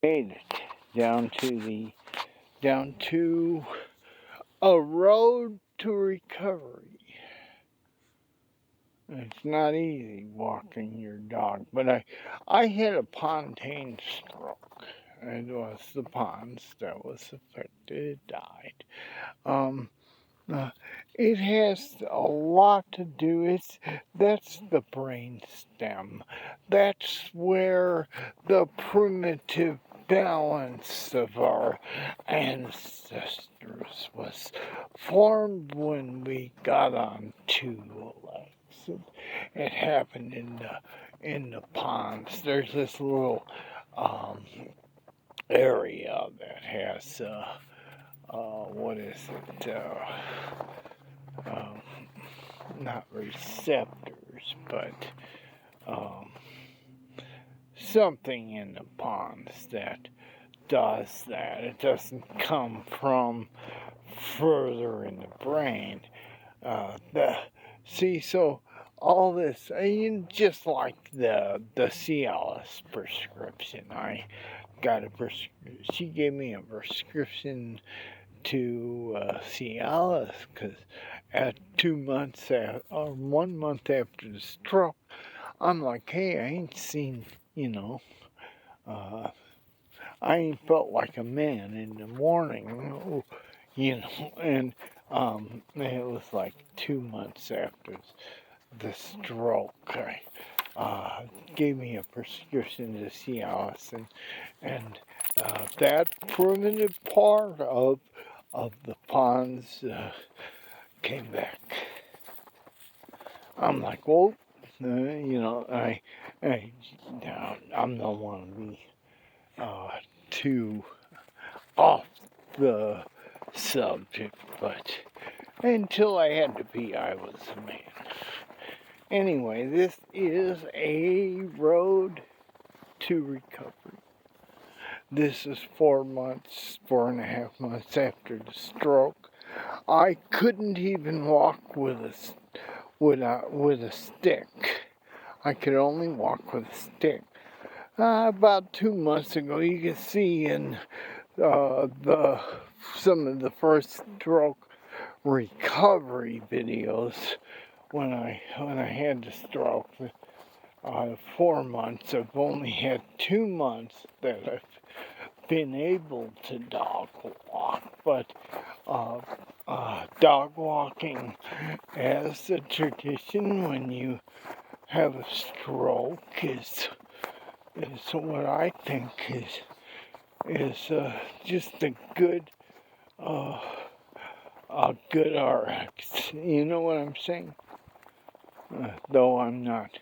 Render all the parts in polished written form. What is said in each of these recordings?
Made it down to a road to recovery. It's not easy walking your dog, but I had a pontine stroke. It was the pons that was affected. It died. Um, uh, it has a lot to do. That's the brain stem. That's where the primitive balance of our ancestors was formed when we got on two legs. It happened in the ponds. There's this little area that has what is it? Um, Not receptors, but um, something in the ponds that does that. It doesn't come from further in the brain. So all this, just like the Cialis prescription, she gave me a prescription to Cialis because at 2 months or 1 month after the stroke, I'm like, hey, I ain't seen, uh, I ain't felt like a man in the morning, and it was like 2 months after the stroke. I gave me a prescription to Cialis, and that primitive part of the ponds came back. I'm like, well, I'm not want to be too off the subject, but until I had to pee, I was a man. Anyway, this is a road to recovery. This is 4.5 months after the stroke. I couldn't even walk with a stick. I could only walk with a stick. About 2 months ago, you can see in some of the first stroke recovery videos when I had the stroke. 4 months. I've only had 2 months that I've been able to dog walk, but dog walking as a tradition when you have a stroke is what I think is just a good RX. You know what I'm saying? Though I'm not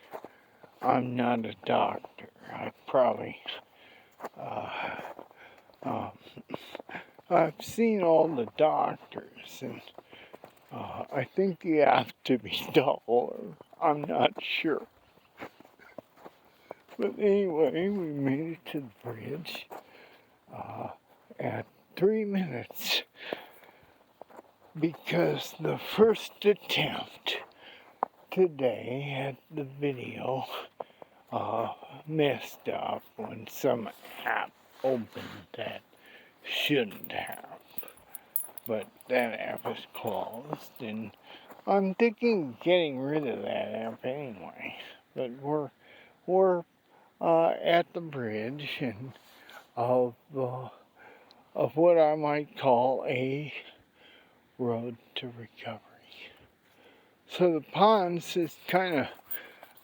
a doctor. I probably I've seen all the doctors, and I think you have to be dull. I'm not sure. But anyway, we made it to the bridge at 3 minutes because the first attempt today at the video messed up when some app opened that shouldn't have. But that app is closed, and I'm thinking of getting rid of that app anyway. But we're at the bridge and of what I might call a road to recovery. So the ponds is kind of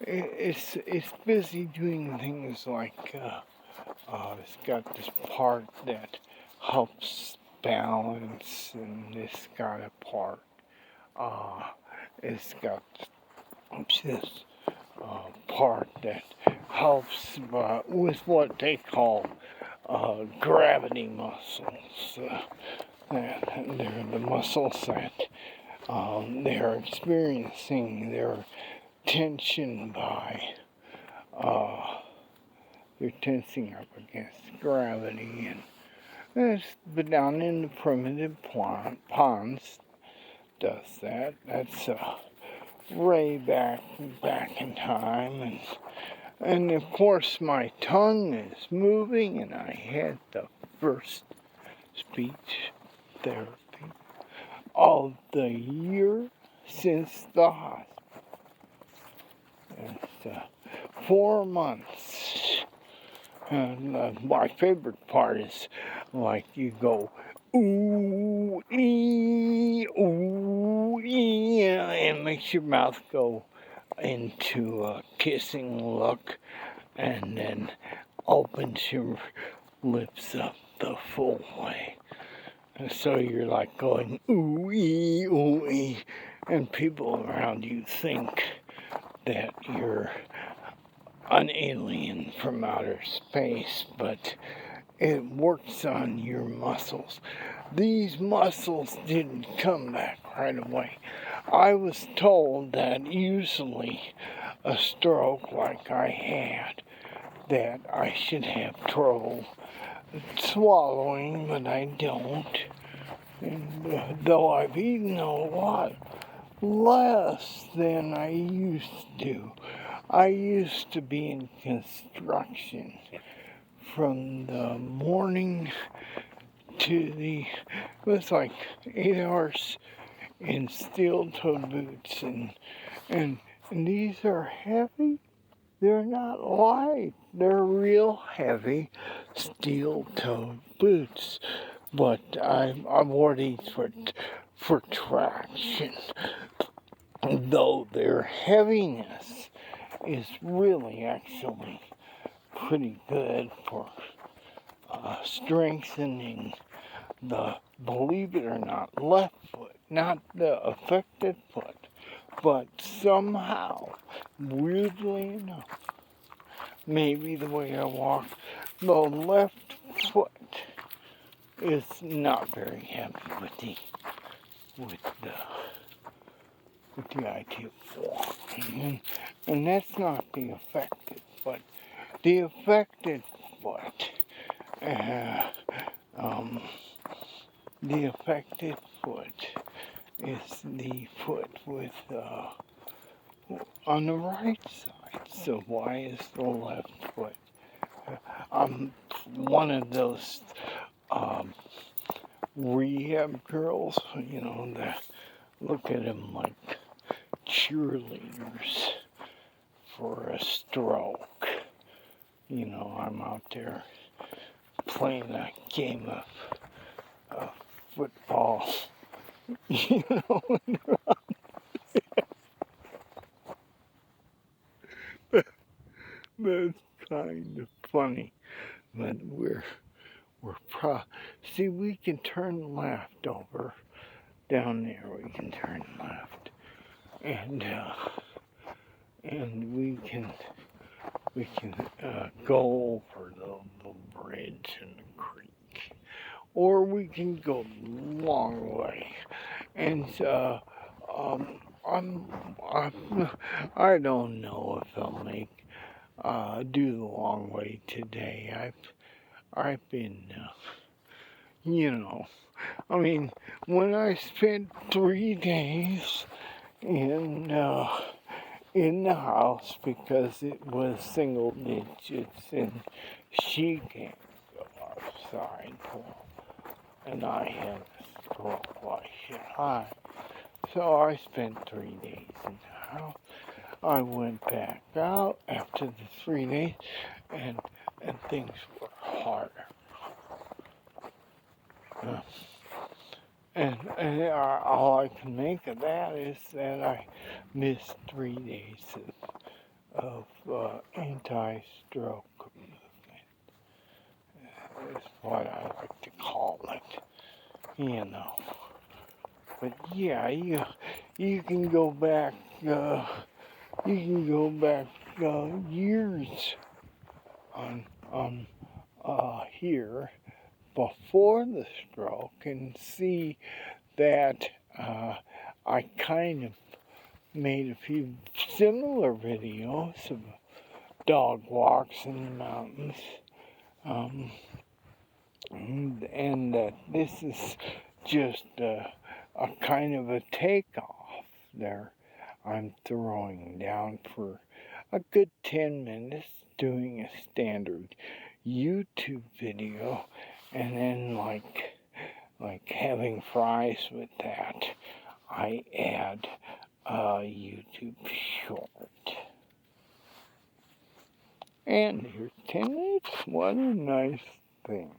it's busy doing things like it's got this part that helps balance, and this got a part. It's got this part that helps with what they call gravity muscles. They're the muscles that they're experiencing their tension by. They're tensing up against gravity, and but down in the primitive ponds does that. That's way back in time, And of course, my tongue is moving, and I had the first speech therapy of the year since the hospital. It's 4 months. And my favorite part is like you go, ooh, ee, and it makes your mouth go into a kissing look and then opens your lips up the full way. And so you're like going, ooh, ee, and people around you think that you're an alien from outer space, but it works on your muscles. These muscles didn't come back right away. I was told that usually a stroke like I had, that I should have trouble swallowing, but I don't. And though I've eaten a lot less than I used to. I used to be in construction from the morning to it was like 8 hours in steel-toed boots, and these are heavy. They're not light. They're real heavy steel-toed boots. But I wore these for traction. Though their heaviness is really actually pretty good for strengthening the, believe it or not, left foot, not the affected foot, but somehow, weirdly enough, maybe the way I walk, the left foot is not very happy with the idea of walking, and that's not the affected foot. The affected foot, the affected foot is the foot with on the right side. So why is the left foot? I'm one of those rehab girls, that look at them like cheerleaders for a stroke. I'm out there playing a game of football. That's kind of funny, but we're see, we can turn left over down there. We can turn left, and we can go over the bridge and the creek, or we can go the long way. And I don't know if I'll do the long way today. I've been, I mean, when I spent 3 days in the house because it was single digits and she can't go outside, and I had a stroke while she high. So I spent 3 days in the house. I went back out after the 3 days, and things were harder. And all I can make of that is that I missed 3 days of anti-stroke movement. Is what I like to call it, But yeah, you can go back. Years on here before the stroke and see that I kind of made a few similar videos of dog walks in the mountains, and that this is just a kind of a takeoff there I'm throwing down for a good 10 minutes doing a standard YouTube video, and then like having fries with that, I add a YouTube short. And here's 10 minutes. What a nice thing.